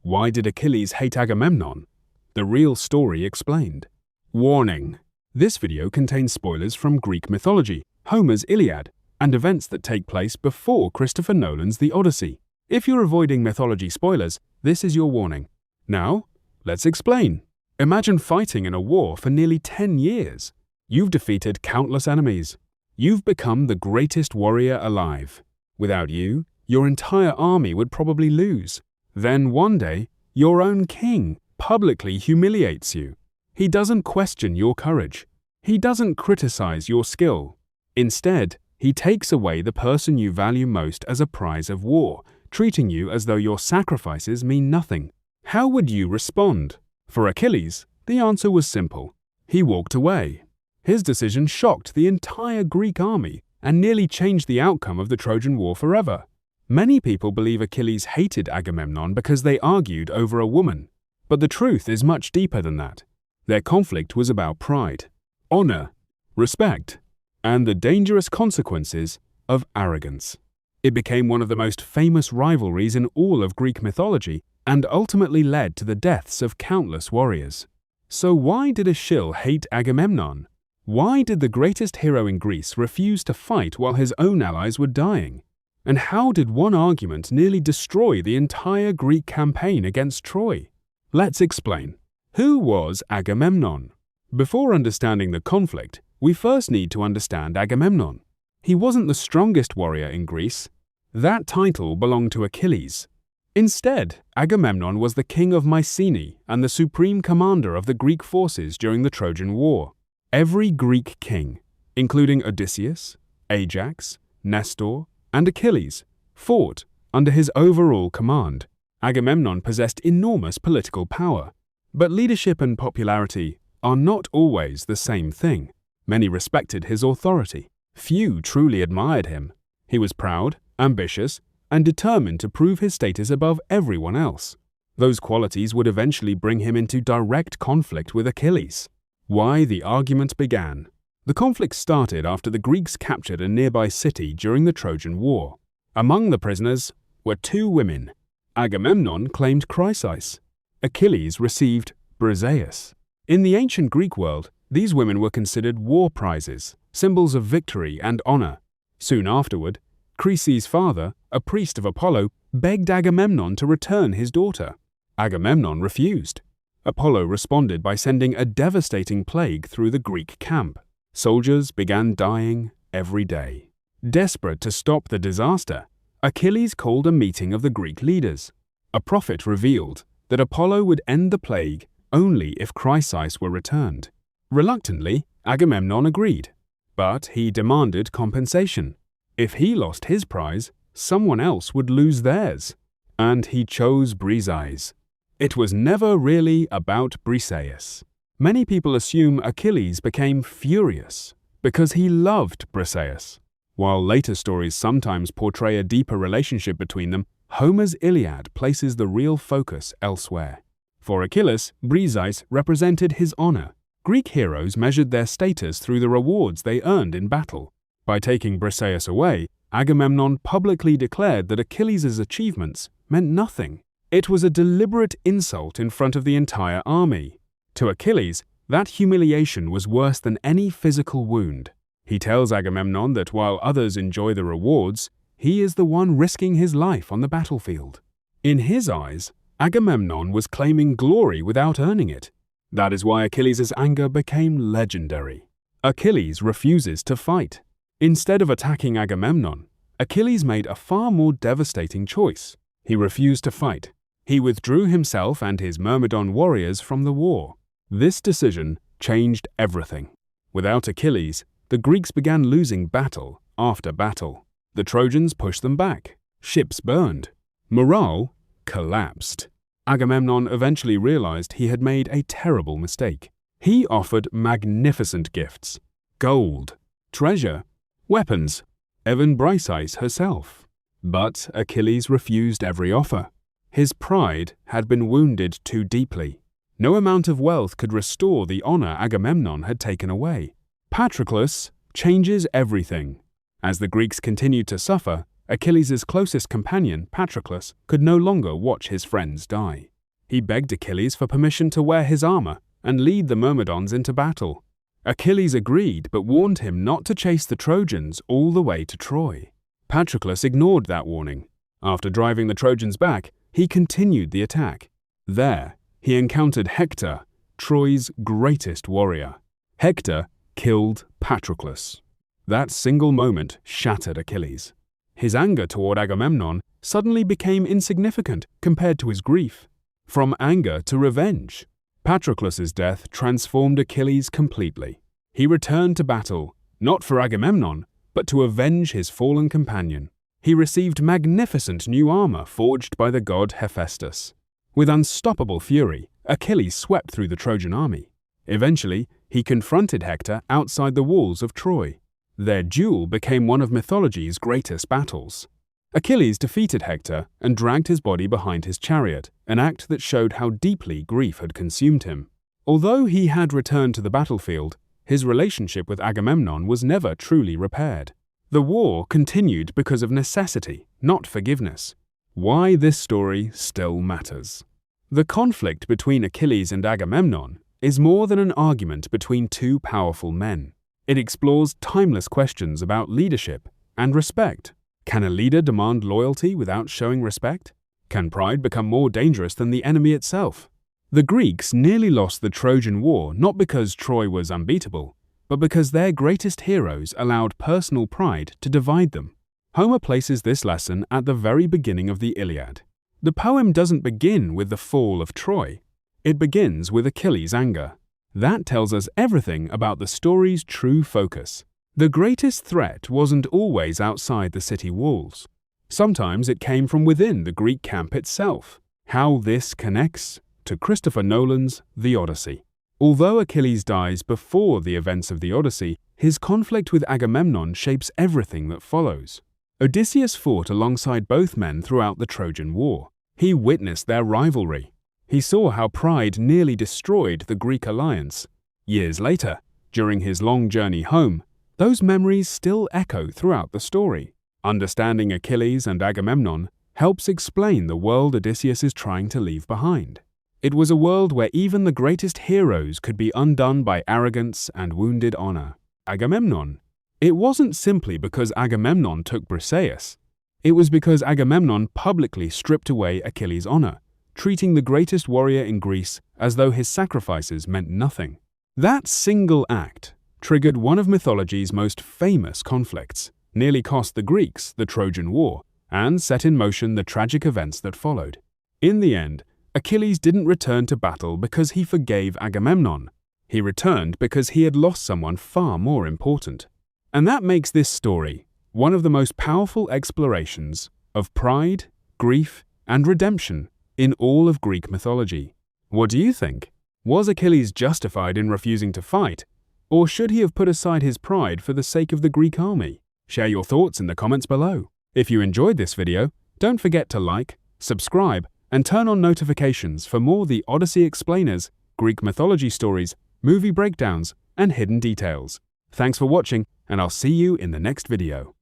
Why did Achilles hate Agamemnon? The real story explained. Warning: this video contains spoilers from Greek mythology, Homer's Iliad, and events that take place before Christopher Nolan's The Odyssey. If you're avoiding mythology spoilers, this is your warning. Now, let's explain. Imagine fighting in a war for nearly 10 years. You've defeated countless enemies. You've become the greatest warrior alive. Without you, your entire army would probably lose. Then one day, your own king publicly humiliates you. He doesn't question your courage. He doesn't criticize your skill. Instead, he takes away the person you value most as a prize of war, treating you as though your sacrifices mean nothing. How would you respond? For Achilles, the answer was simple. He walked away. His decision shocked the entire Greek army and nearly changed the outcome of the Trojan War forever. Many people believe Achilles hated Agamemnon because they argued over a woman. But the truth is much deeper than that. Their conflict was about pride, honor, respect, and the dangerous consequences of arrogance. It became one of the most famous rivalries in all of Greek mythology and ultimately led to the deaths of countless warriors. So why did Achilles hate Agamemnon? Why did the greatest hero in Greece refuse to fight while his own allies were dying? And how did one argument nearly destroy the entire Greek campaign against Troy? Let's explain. Who was Agamemnon? Before understanding the conflict, we first need to understand Agamemnon. He wasn't the strongest warrior in Greece. That title belonged to Achilles. Instead, Agamemnon was the king of Mycenae and the supreme commander of the Greek forces during the Trojan War. Every Greek king, including Odysseus, Ajax, Nestor, and Achilles, fought under his overall command. Agamemnon possessed enormous political power. But leadership and popularity are not always the same thing. Many respected his authority. Few truly admired him. He was proud, ambitious, and determined to prove his status above everyone else. Those qualities would eventually bring him into direct conflict with Achilles. Why the argument began. The conflict started after the Greeks captured a nearby city during the Trojan War. Among the prisoners were 2 women. Agamemnon claimed Chryseis. Achilles received Briseis. In the ancient Greek world, these women were considered war prizes, symbols of victory and honor. Soon afterward, Chryseis' father, a priest of Apollo, begged Agamemnon to return his daughter. Agamemnon refused. Apollo responded by sending a devastating plague through the Greek camp. Soldiers began dying every day. Desperate to stop the disaster, Achilles called a meeting of the Greek leaders. A prophet revealed that Apollo would end the plague only if Chryseis were returned. Reluctantly, Agamemnon agreed, but he demanded compensation. If he lost his prize, someone else would lose theirs, and he chose Briseis. It was never really about Briseis. Many people assume Achilles became furious because he loved Briseis. While later stories sometimes portray a deeper relationship between them, Homer's Iliad places the real focus elsewhere. For Achilles, Briseis represented his honor. Greek heroes measured their status through the rewards they earned in battle. By taking Briseis away, Agamemnon publicly declared that Achilles' achievements meant nothing. It was a deliberate insult in front of the entire army. To Achilles, that humiliation was worse than any physical wound. He tells Agamemnon that while others enjoy the rewards, he is the one risking his life on the battlefield. In his eyes, Agamemnon was claiming glory without earning it. That is why Achilles' anger became legendary. Achilles refuses to fight. Instead of attacking Agamemnon, Achilles made a far more devastating choice. He refused to fight. He withdrew himself and his Myrmidon warriors from the war. This decision changed everything. Without Achilles, the Greeks began losing battle after battle. The Trojans pushed them back. Ships burned. Morale collapsed. Agamemnon eventually realized he had made a terrible mistake. He offered magnificent gifts: gold, treasure, weapons, even Briseis herself. But Achilles refused every offer. His pride had been wounded too deeply. No amount of wealth could restore the honor Agamemnon had taken away. Patroclus changes everything. As the Greeks continued to suffer, Achilles' closest companion, Patroclus, could no longer watch his friends die. He begged Achilles for permission to wear his armor and lead the Myrmidons into battle. Achilles agreed but warned him not to chase the Trojans all the way to Troy. Patroclus ignored that warning. After driving the Trojans back, he continued the attack. There, he encountered Hector, Troy's greatest warrior. Hector killed Patroclus. That single moment shattered Achilles. His anger toward Agamemnon suddenly became insignificant compared to his grief. From anger to revenge, Patroclus's death transformed Achilles completely. He returned to battle, not for Agamemnon, but to avenge his fallen companion. He received magnificent new armor forged by the god Hephaestus. With unstoppable fury, Achilles swept through the Trojan army. Eventually, he confronted Hector outside the walls of Troy. Their duel became one of mythology's greatest battles. Achilles defeated Hector and dragged his body behind his chariot, an act that showed how deeply grief had consumed him. Although he had returned to the battlefield, his relationship with Agamemnon was never truly repaired. The war continued because of necessity, not forgiveness. Why this story still matters. The conflict between Achilles and Agamemnon is more than an argument between two powerful men. It explores timeless questions about leadership and respect. Can a leader demand loyalty without showing respect? Can pride become more dangerous than the enemy itself? The Greeks nearly lost the Trojan War not because Troy was unbeatable, but because their greatest heroes allowed personal pride to divide them. Homer places this lesson at the very beginning of the Iliad. The poem doesn't begin with the fall of Troy. It begins with Achilles' anger. That tells us everything about the story's true focus. The greatest threat wasn't always outside the city walls. Sometimes it came from within the Greek camp itself. How this connects to Christopher Nolan's The Odyssey. Although Achilles dies before the events of the Odyssey, his conflict with Agamemnon shapes everything that follows. Odysseus fought alongside both men throughout the Trojan War. He witnessed their rivalry. He saw how pride nearly destroyed the Greek alliance. Years later, during his long journey home, those memories still echo throughout the story. Understanding Achilles and Agamemnon helps explain the world Odysseus is trying to leave behind. It was a world where even the greatest heroes could be undone by arrogance and wounded honor. Agamemnon. It wasn't simply because Agamemnon took Briseis. It was because Agamemnon publicly stripped away Achilles' honor, treating the greatest warrior in Greece as though his sacrifices meant nothing. That single act triggered one of mythology's most famous conflicts, nearly cost the Greeks the Trojan War, and set in motion the tragic events that followed. In the end, Achilles didn't return to battle because he forgave Agamemnon. He returned because he had lost someone far more important. And that makes this story one of the most powerful explorations of pride, grief, and redemption in all of Greek mythology. What do you think? Was Achilles justified in refusing to fight, or should he have put aside his pride for the sake of the Greek army? Share your thoughts in the comments below. If you enjoyed this video, don't forget to like, subscribe, and turn on notifications for more The Odyssey explainers, Greek mythology stories, movie breakdowns, and hidden details. Thanks for watching, and I'll see you in the next video.